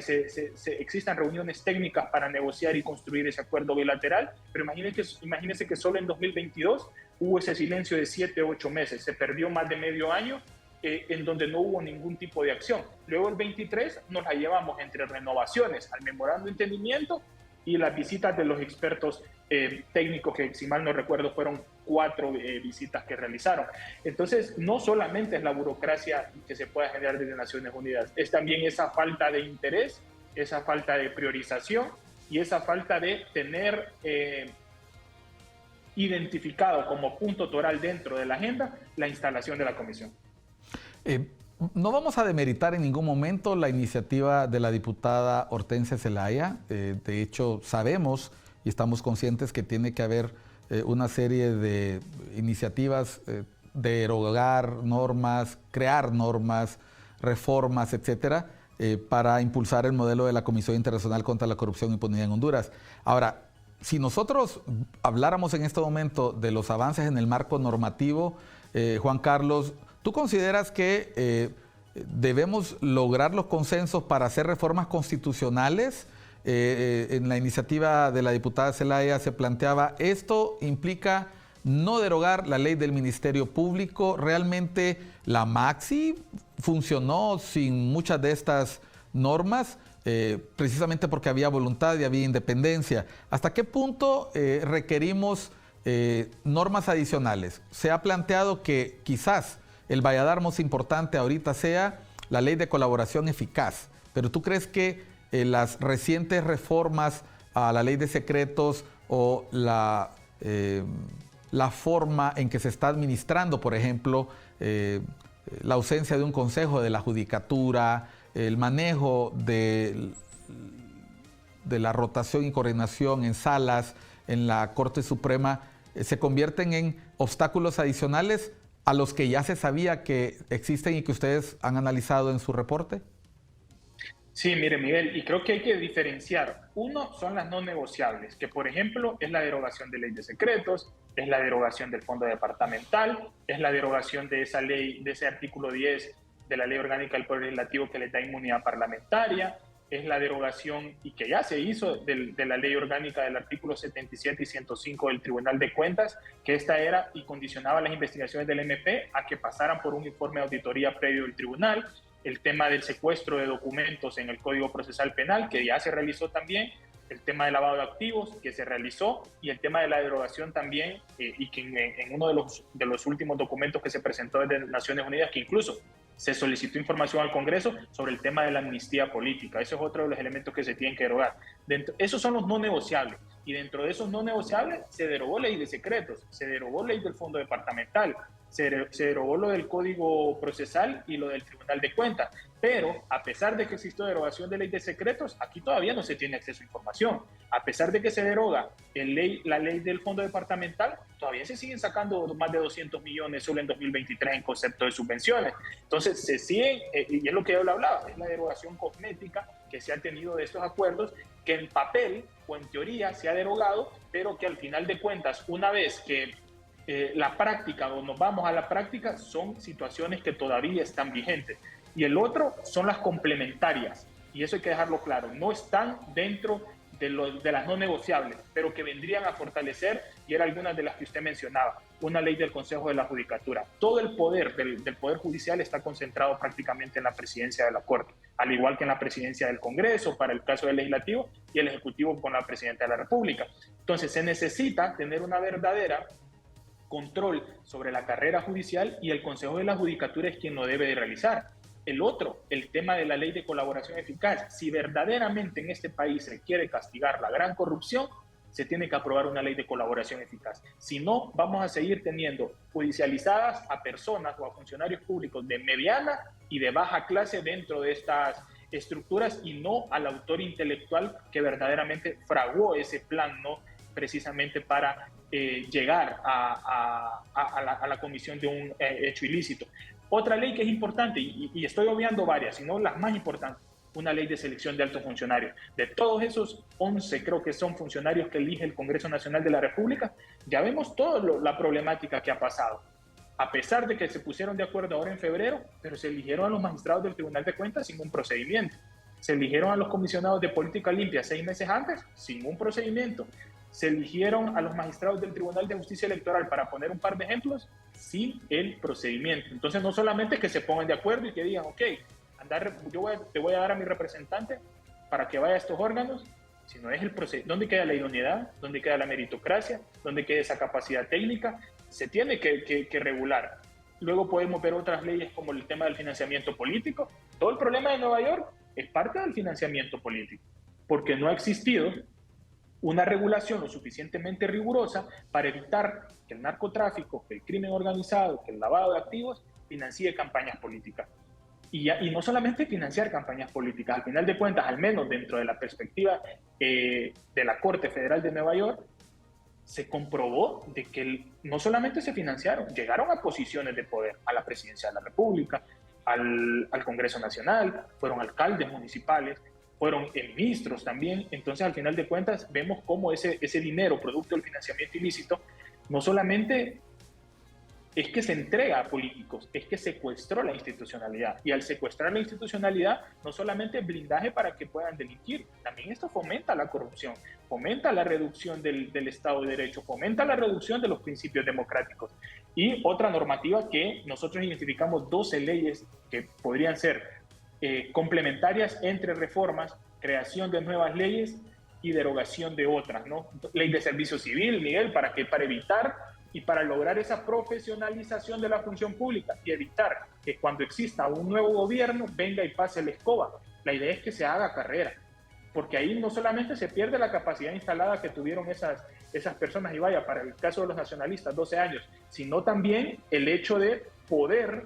existan reuniones técnicas para negociar y construir ese acuerdo bilateral. Pero imagínense que solo en 2022 hubo ese silencio de 7, 8 meses, se perdió más de medio año en donde no hubo ningún tipo de acción. Luego el 23 nos la llevamos entre renovaciones al memorando de entendimiento y las visitas de los expertos técnicos, que si mal no recuerdo fueron 4 visitas que realizaron. Entonces, no solamente es la burocracia que se pueda generar desde Naciones Unidas, es también esa falta de interés, esa falta de priorización y esa falta de tener identificado como punto toral dentro de la agenda la instalación de la comisión. No vamos a demeritar en ningún momento la iniciativa de la diputada Hortensia Zelaya. De hecho, sabemos y estamos conscientes que tiene que haber una serie de iniciativas de derogar normas, crear normas, reformas, etcétera, para impulsar el modelo de la Comisión Internacional contra la Corrupción y Impunidad en Honduras. Ahora, si nosotros habláramos en este momento de los avances en el marco normativo, Juan Carlos, ¿tú consideras que debemos lograr los consensos para hacer reformas constitucionales? En la iniciativa de la diputada Zelaya se planteaba, esto implica no derogar la ley del Ministerio Público. ¿Realmente la Maxi funcionó sin muchas de estas normas? Precisamente porque había voluntad y había independencia. ¿Hasta qué punto requerimos normas adicionales? Se ha planteado que quizás el valladar más importante ahorita sea la ley de colaboración eficaz, pero ¿tú crees que las recientes reformas a la ley de secretos o la forma en que se está administrando, por ejemplo, la ausencia de un consejo de la judicatura, el manejo de la rotación y coordinación en salas en la Corte Suprema, se convierten en obstáculos adicionales a los que ya se sabía que existen y que ustedes han analizado en su reporte? Sí, mire, Miguel, y creo que hay que diferenciar. Uno son las no negociables, que por ejemplo es la derogación de ley de secretos, es la derogación del fondo departamental, es la derogación de esa ley, de ese artículo 10 de la Ley Orgánica del Poder Legislativo que le da inmunidad parlamentaria, es la derogación, y que ya se hizo, de la Ley Orgánica del artículo 77 y 105 del Tribunal de Cuentas, que esta era y condicionaba las investigaciones del MP a que pasaran por un informe de auditoría previo del tribunal. El tema del secuestro de documentos en el Código Procesal Penal, que ya se realizó también, el tema del lavado de activos, que se realizó, y el tema de la derogación también, y que en uno de los últimos documentos que se presentó desde Naciones Unidas, que incluso se solicitó información al Congreso sobre el tema de la amnistía política. Eso es otro de los elementos que se tienen que derogar. Esos son los no negociables, y dentro de esos no negociables se derogó ley de secretos, se derogó ley del fondo departamental, se derogó lo del Código Procesal y lo del Tribunal de Cuentas. Pero a pesar de que existió derogación de ley de secretos, aquí todavía no se tiene acceso a información. A pesar de que se deroga la ley del fondo departamental, todavía se siguen sacando más de 200 millones solo en 2023 en concepto de subvenciones. Entonces se siguen, y es lo que yo le hablaba, es la derogación cosmética que se ha tenido de estos acuerdos, que en papel o en teoría se ha derogado, pero que al final de cuentas, una vez que la práctica o nos vamos a la práctica, son situaciones que todavía están vigentes. Y el otro son las complementarias, y eso hay que dejarlo claro, no están dentro de las no negociables, pero que vendrían a fortalecer, y eran algunas de las que usted mencionaba, una ley del Consejo de la Judicatura. Todo el poder del Poder Judicial está concentrado prácticamente en la presidencia de la Corte, al igual que en la presidencia del Congreso para el caso del Legislativo y el Ejecutivo con la Presidenta de la República. Entonces se necesita tener una verdadera control sobre la carrera judicial, y el Consejo de la Judicatura es quien lo debe de realizar. El otro, el tema de la ley de colaboración eficaz. Si verdaderamente en este país se quiere castigar la gran corrupción, se tiene que aprobar una ley de colaboración eficaz. Si no, vamos a seguir teniendo judicializadas a personas o a funcionarios públicos de mediana y de baja clase dentro de estas estructuras, y no al autor intelectual que verdaderamente fraguó ese plan, ¿no?, precisamente para llegar a la comisión de un hecho ilícito. Otra ley que es importante, y estoy obviando varias, sino las más importantes, una ley de selección de altos funcionarios. De todos esos 11, creo que son funcionarios que elige el Congreso Nacional de la República, ya vemos toda la problemática que ha pasado. A pesar de que se pusieron de acuerdo ahora en febrero, pero se eligieron a los magistrados del Tribunal de Cuentas sin un procedimiento. Se eligieron a los comisionados de política limpia 6 meses antes, sin un procedimiento. Se eligieron a los magistrados del Tribunal de Justicia Electoral, para poner un par de ejemplos, sin el procedimiento. Entonces, no solamente es que se pongan de acuerdo y que digan, ok, te voy a dar a mi representante para que vaya a estos órganos, sino es el procedimiento. ¿Dónde queda la idoneidad? ¿Dónde queda la meritocracia? ¿Dónde queda esa capacidad técnica? Se tiene que regular. Luego podemos ver otras leyes como el tema del financiamiento político. Todo el problema de Nueva York es parte del financiamiento político, porque no ha existido una regulación lo suficientemente rigurosa para evitar que el narcotráfico, que el crimen organizado, que el lavado de activos financie campañas políticas. Y no solamente financiar campañas políticas, al final de cuentas, al menos dentro de la perspectiva de la Corte Federal de Nueva York, se comprobó de que no solamente se financiaron, llegaron a posiciones de poder, a la Presidencia de la República, al Congreso Nacional, fueron alcaldes municipales, fueron ministros también. Entonces, al final de cuentas, vemos cómo ese dinero, producto del financiamiento ilícito, no solamente es que se entrega a políticos, es que secuestró la institucionalidad. Y al secuestrar la institucionalidad, no solamente es blindaje para que puedan delinquir, también esto fomenta la corrupción, fomenta la reducción del Estado de Derecho, fomenta la reducción de los principios democráticos. Y otra normativa que nosotros identificamos 12 leyes que podrían ser complementarias entre reformas, creación de nuevas leyes y derogación de otras, ¿no? Ley de servicio civil, Miguel, para evitar y para lograr esa profesionalización de la función pública y evitar que cuando exista un nuevo gobierno venga y pase la escoba. La idea es que se haga carrera, porque ahí no solamente se pierde la capacidad instalada que tuvieron esas personas, y vaya, para el caso de los nacionalistas, 12 años, sino también el hecho de poder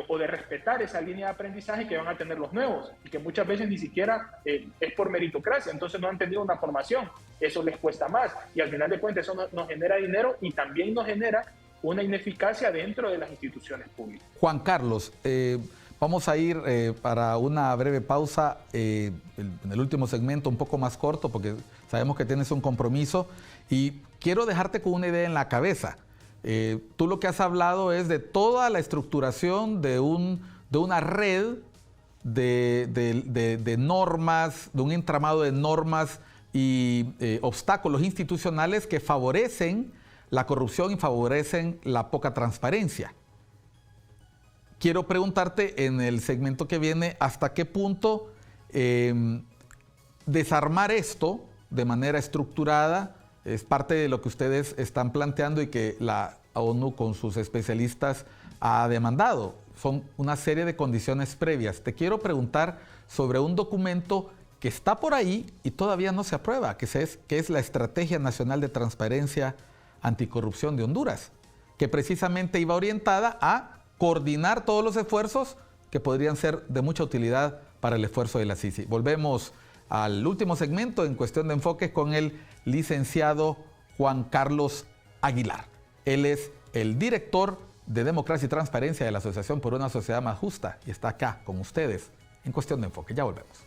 o de respetar esa línea de aprendizaje que van a tener los nuevos, y que muchas veces ni siquiera es por meritocracia, entonces no han tenido una formación, eso les cuesta más, y al final de cuentas eso nos genera dinero y también nos genera una ineficacia dentro de las instituciones públicas. Juan Carlos, vamos a ir para una breve pausa en el último segmento, un poco más corto, porque sabemos que tienes un compromiso, y quiero dejarte con una idea en la cabeza. Tú lo que has hablado es de toda la estructuración de una red de normas, de un entramado de normas y obstáculos institucionales que favorecen la corrupción y favorecen la poca transparencia. Quiero preguntarte en el segmento que viene, ¿hasta qué punto desarmar esto de manera estructurada es parte de lo que ustedes están planteando y que la ONU con sus especialistas ha demandado? Son una serie de condiciones previas. Te quiero preguntar sobre un documento que está por ahí y todavía no se aprueba, que es la Estrategia Nacional de Transparencia Anticorrupción de Honduras, que precisamente iba orientada a coordinar todos los esfuerzos que podrían ser de mucha utilidad para el esfuerzo de la CICI. Volvemos al último segmento en Cuestión de Enfoque con el licenciado Juan Carlos Aguilar. Él es el director de Democracia y Transparencia de la Asociación por una Sociedad Más Justa y está acá con ustedes en Cuestión de Enfoque. Ya volvemos.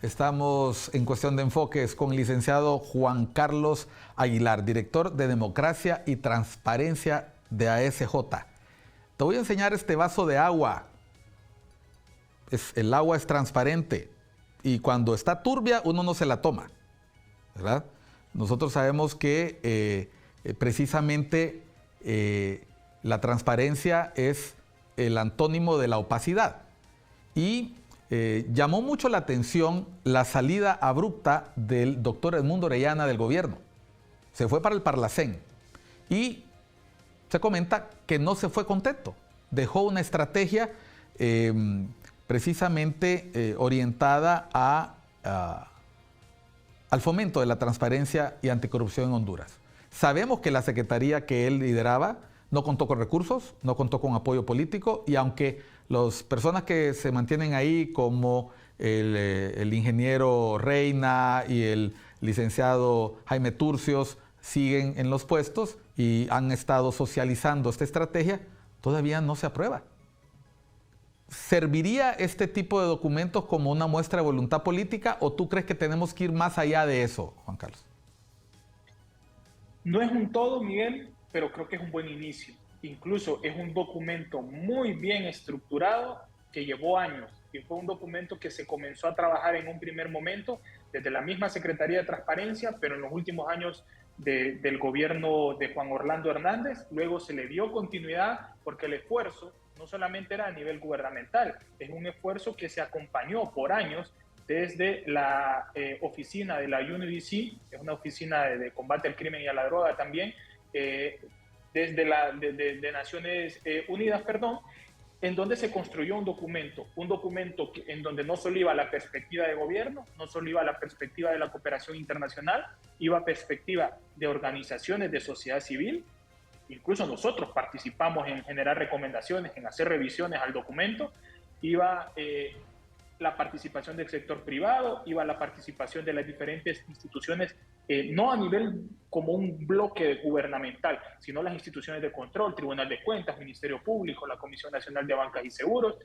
Estamos en Cuestión de Enfoques con el licenciado Juan Carlos Aguilar, director de Democracia y Transparencia de ASJ. Te voy a enseñar este vaso de agua. El agua es transparente y cuando está turbia uno no se la toma, ¿verdad? Nosotros sabemos que precisamente la transparencia es el antónimo de la opacidad. Y llamó mucho la atención la salida abrupta del doctor Edmundo Orellana del gobierno. Se fue para el Parlacén y se comenta que no se fue contento. Dejó una estrategia precisamente orientada al fomento de la transparencia y anticorrupción en Honduras. Sabemos que la secretaría que él lideraba no contó con recursos, no contó con apoyo político, y aunque las personas que se mantienen ahí, como el ingeniero Reina y el licenciado Jaime Turcios, siguen en los puestos y han estado socializando esta estrategia, todavía no se aprueba. ¿Serviría este tipo de documentos como una muestra de voluntad política o tú crees que tenemos que ir más allá de eso, Juan Carlos? No es un todo, Miguel, pero creo que es un buen inicio. Incluso es un documento muy bien estructurado que llevó años y fue un documento que se comenzó a trabajar en un primer momento desde la misma Secretaría de Transparencia, pero en los últimos años del gobierno de Juan Orlando Hernández. Luego se le dio continuidad porque el esfuerzo no solamente era a nivel gubernamental, es un esfuerzo que se acompañó por años desde la oficina de la UNODC, es una oficina de combate al crimen y a la droga también, desde de Naciones Unidas, perdón, en donde se construyó un documento en donde no solo iba la perspectiva de gobierno, no solo iba la perspectiva de la cooperación internacional, iba perspectiva de organizaciones de sociedad civil. Incluso nosotros participamos en generar recomendaciones, en hacer revisiones al documento. Iba la participación del sector privado, iba la participación de las diferentes instituciones, no a nivel como un bloque gubernamental, sino las instituciones de control, Tribunal de Cuentas, Ministerio Público, la Comisión Nacional de Bancas y Seguros.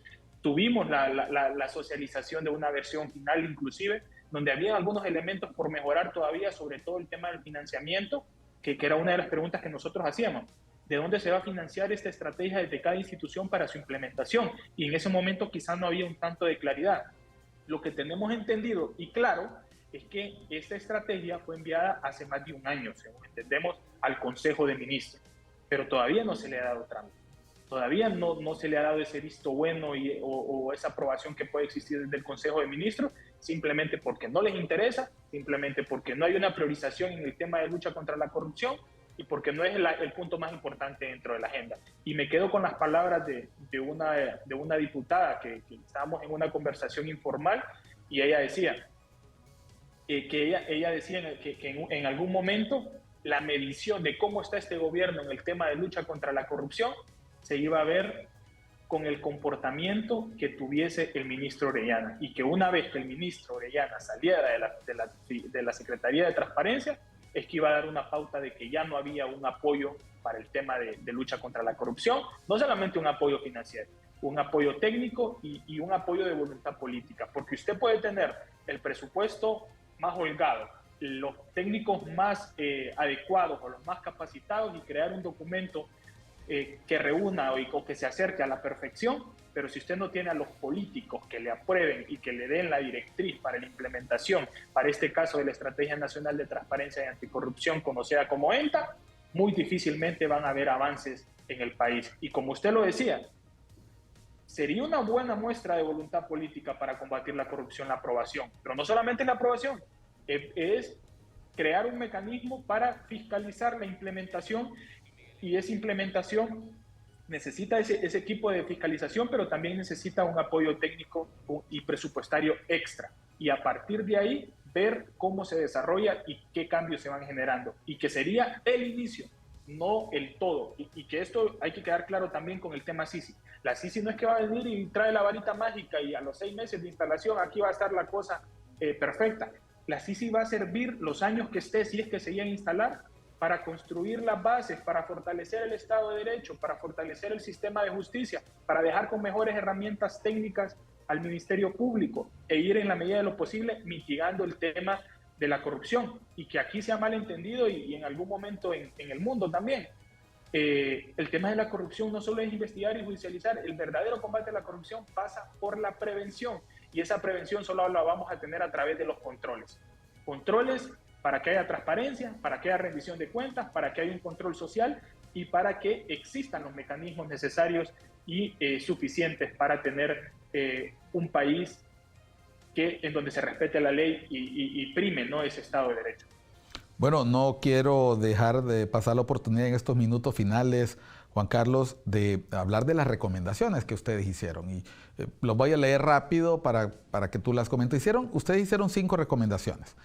Tuvimos la socialización de una versión final inclusive, donde había algunos elementos por mejorar todavía, sobre todo el tema del financiamiento, que era una de las preguntas que nosotros hacíamos. ¿De dónde se va a financiar esta estrategia desde cada institución para su implementación? Y en ese momento quizás no había un tanto de claridad. Lo que tenemos entendido y claro es que esta estrategia fue enviada hace más de un año, según entendemos, al Consejo de Ministros, pero todavía no se le ha dado trámite. Todavía no se le ha dado ese visto bueno o esa aprobación que puede existir desde el Consejo de Ministros, simplemente porque no les interesa, simplemente porque no hay una priorización en el tema de lucha contra la corrupción y porque no es el punto más importante dentro de la agenda. Y me quedo con las palabras de una diputada que estábamos en una conversación informal y ella decía que en algún momento la medición de cómo está este gobierno en el tema de lucha contra la corrupción se iba a ver con el comportamiento que tuviese el ministro Orellana, y que una vez que el ministro Orellana saliera de la Secretaría de Transparencia, es que iba a dar una pauta de que ya no había un apoyo para el tema de lucha contra la corrupción, no solamente un apoyo financiero, un apoyo técnico y un apoyo de voluntad política, porque usted puede tener el presupuesto más holgado, los técnicos más adecuados o los más capacitados y crear un documento que reúna o que se acerque a la perfección, pero si usted no tiene a los políticos que le aprueben y que le den la directriz para la implementación, para este caso de la Estrategia Nacional de Transparencia y Anticorrupción, conocida como ENTA, muy difícilmente van a haber avances en el país. Y como usted lo decía, sería una buena muestra de voluntad política para combatir la corrupción la aprobación, pero no solamente la aprobación, es crear un mecanismo para fiscalizar la implementación, y esa implementación necesita ese equipo de fiscalización, pero también necesita un apoyo técnico y presupuestario extra. Y a partir de ahí, ver cómo se desarrolla y qué cambios se van generando. Y que sería el inicio, no el todo. Y que esto hay que quedar claro también con el tema Sisi. La Sisi no es que va a venir y trae la varita mágica y a los 6 meses de instalación aquí va a estar la cosa perfecta. La Sisi va a servir los años que esté, si es que se llega a instalar, para construir las bases, para fortalecer el Estado de Derecho, para fortalecer el sistema de justicia, para dejar con mejores herramientas técnicas al Ministerio Público e ir en la medida de lo posible mitigando el tema de la corrupción, y que aquí se ha malentendido y en algún momento en el mundo también. El tema de la corrupción no solo es investigar y judicializar, el verdadero combate a la corrupción pasa por la prevención, y esa prevención solo la vamos a tener a través de los controles. Controles para que haya transparencia, para que haya rendición de cuentas, para que haya un control social y para que existan los mecanismos necesarios y suficientes para tener un país en donde se respete la ley y prime, ¿no?, ese Estado de Derecho. Bueno, no quiero dejar de pasar la oportunidad en estos minutos finales, Juan Carlos, de hablar de las recomendaciones que ustedes hicieron. Y los voy a leer rápido para que tú las comentes. Ustedes hicieron 5 recomendaciones.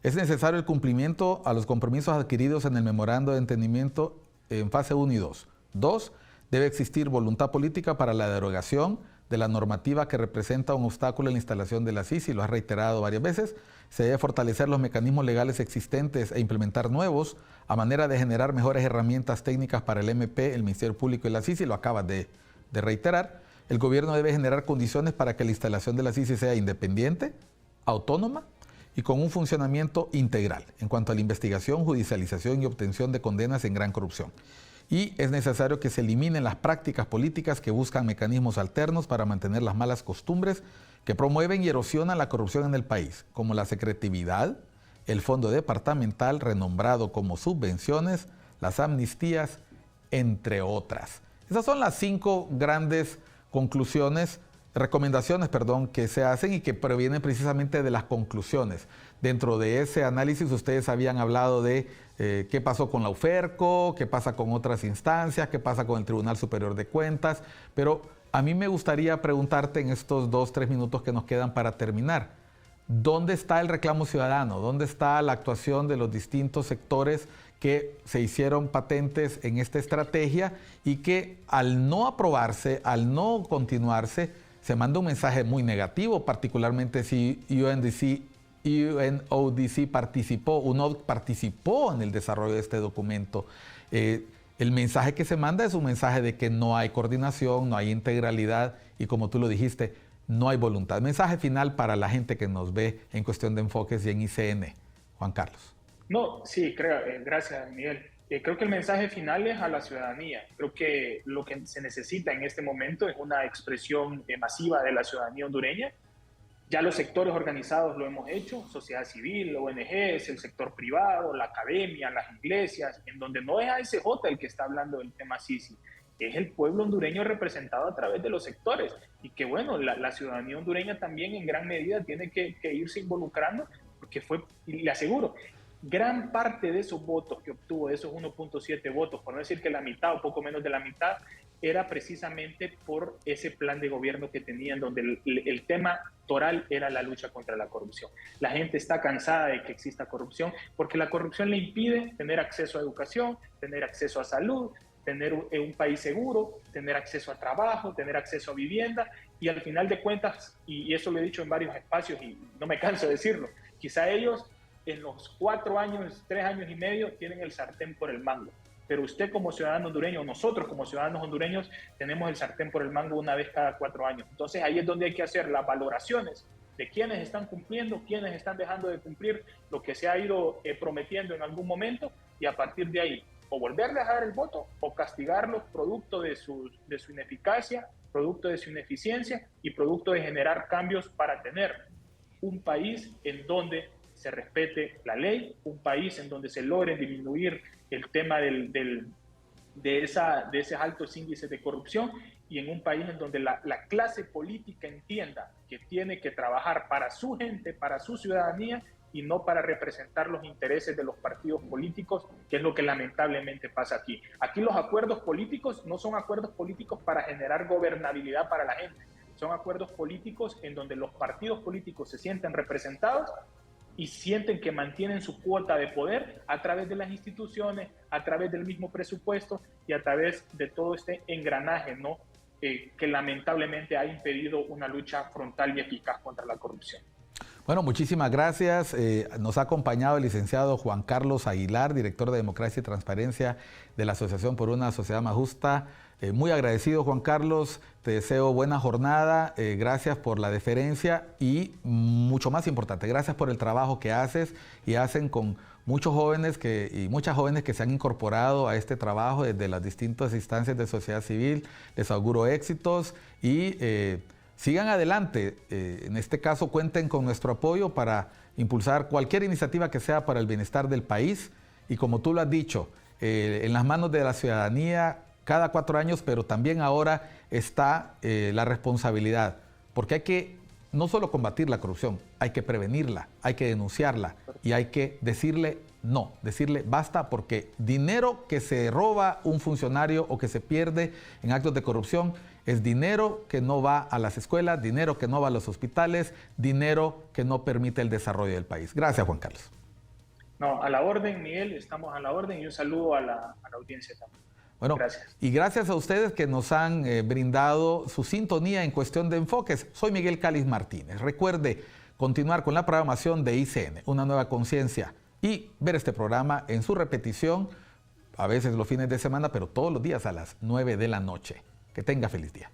Es necesario el cumplimiento a los compromisos adquiridos en el memorando de entendimiento en fase 1 y 2. 2. Debe existir voluntad política para la derogación de la normativa que representa un obstáculo en la instalación de la CICI, lo has reiterado varias veces. Se debe fortalecer los mecanismos legales existentes e implementar nuevos a manera de generar mejores herramientas técnicas para el MP, el Ministerio Público y la CICI, lo acabas de reiterar. El gobierno debe generar condiciones para que la instalación de la CICI sea independiente, autónoma y con un funcionamiento integral en cuanto a la investigación, judicialización y obtención de condenas en gran corrupción. Y es necesario que se eliminen las prácticas políticas que buscan mecanismos alternos para mantener las malas costumbres que promueven y erosionan la corrupción en el país, como la secretividad, el fondo departamental renombrado como subvenciones, las amnistías, entre otras. Esas son las 5 grandes recomendaciones, que se hacen y que provienen precisamente de las conclusiones. Dentro de ese análisis ustedes habían hablado de qué pasó con la UFERCO, qué pasa con otras instancias, qué pasa con el Tribunal Superior de Cuentas, pero a mí me gustaría preguntarte en estos 2-3 minutos que nos quedan para terminar, ¿dónde está el reclamo ciudadano? ¿Dónde está la actuación de los distintos sectores que se hicieron patentes en esta estrategia y que al no aprobarse, al no continuarse, se manda un mensaje muy negativo, particularmente si UNODC participó en el desarrollo de este documento? El mensaje que se manda es un mensaje de que no hay coordinación, no hay integralidad y, como tú lo dijiste, no hay voluntad. Mensaje final para la gente que nos ve en Cuestión de Enfoques y en ICN. Juan Carlos. No, sí, gracias, Miguel. Creo que el mensaje final es a la ciudadanía. Creo que lo que se necesita en este momento es una expresión masiva de la ciudadanía hondureña. Ya los sectores organizados lo hemos hecho, sociedad civil, ONGs, el sector privado, la academia, las iglesias, en donde no es ASJ el que está hablando del tema CICI, es el pueblo hondureño representado a través de los sectores. Y que bueno, la ciudadanía hondureña también en gran medida tiene que irse involucrando, porque y le aseguro, gran parte de esos votos que obtuvo, de esos 1.7 votos, por no decir que la mitad o poco menos de la mitad, era precisamente por ese plan de gobierno que tenían, donde el tema toral era la lucha contra la corrupción. La gente está cansada de que exista corrupción, porque la corrupción le impide tener acceso a educación, tener acceso a salud, tener un país seguro, tener acceso a trabajo, tener acceso a vivienda, y al final de cuentas, y eso lo he dicho en varios espacios y no me canso de decirlo, quizá ellos en los 4 años, 3 años y medio tienen el sartén por el mango. Pero usted como ciudadano hondureño, nosotros como ciudadanos hondureños, tenemos el sartén por el mango una vez cada 4 años. Entonces ahí es donde hay que hacer las valoraciones de quiénes están cumpliendo, quiénes están dejando de cumplir lo que se ha ido prometiendo en algún momento, y a partir de ahí o volverles a dar el voto o castigarlos producto de su ineficacia, producto de su ineficiencia y producto de generar cambios para tener un país en donde se respete la ley, un país en donde se logre disminuir el tema de esos altos índices de corrupción, y en un país en donde la clase política entienda que tiene que trabajar para su gente, para su ciudadanía, y no para representar los intereses de los partidos políticos, que es lo que lamentablemente pasa aquí. Aquí los acuerdos políticos no son acuerdos políticos para generar gobernabilidad para la gente, son acuerdos políticos en donde los partidos políticos se sienten representados y sienten que mantienen su cuota de poder a través de las instituciones, a través del mismo presupuesto y a través de todo este engranaje, ¿no? Que lamentablemente ha impedido una lucha frontal y eficaz contra la corrupción. Bueno, muchísimas gracias. Nos ha acompañado el licenciado Juan Carlos Aguilar, director de Democracia y Transparencia de la Asociación por una Sociedad Más Justa. Muy agradecido, Juan Carlos. Te deseo buena jornada. Gracias por la deferencia y, mucho más importante, gracias por el trabajo que haces y hacen con muchos jóvenes y muchas jóvenes que se han incorporado a este trabajo desde las distintas instancias de sociedad civil. Les auguro éxitos y sigan adelante. En este caso, cuenten con nuestro apoyo para impulsar cualquier iniciativa que sea para el bienestar del país. Y como tú lo has dicho, en las manos de la ciudadanía cada 4 años, pero también ahora está la responsabilidad. Porque hay que no solo combatir la corrupción, hay que prevenirla, hay que denunciarla y hay que decirle no, decirle basta, porque dinero que se roba un funcionario o que se pierde en actos de corrupción es dinero que no va a las escuelas, dinero que no va a los hospitales, dinero que no permite el desarrollo del país. Gracias, Juan Carlos. No, a la orden, Miguel, estamos a la orden y un saludo a la audiencia también. Bueno, gracias. Y gracias a ustedes que nos han brindado su sintonía en Cuestión de Enfoques. Soy Miguel Cáliz Martínez. Recuerde continuar con la programación de ICN, Una Nueva Conciencia, y ver este programa en su repetición, a veces los fines de semana, pero todos los días a las 9 de la noche. Que tenga feliz día.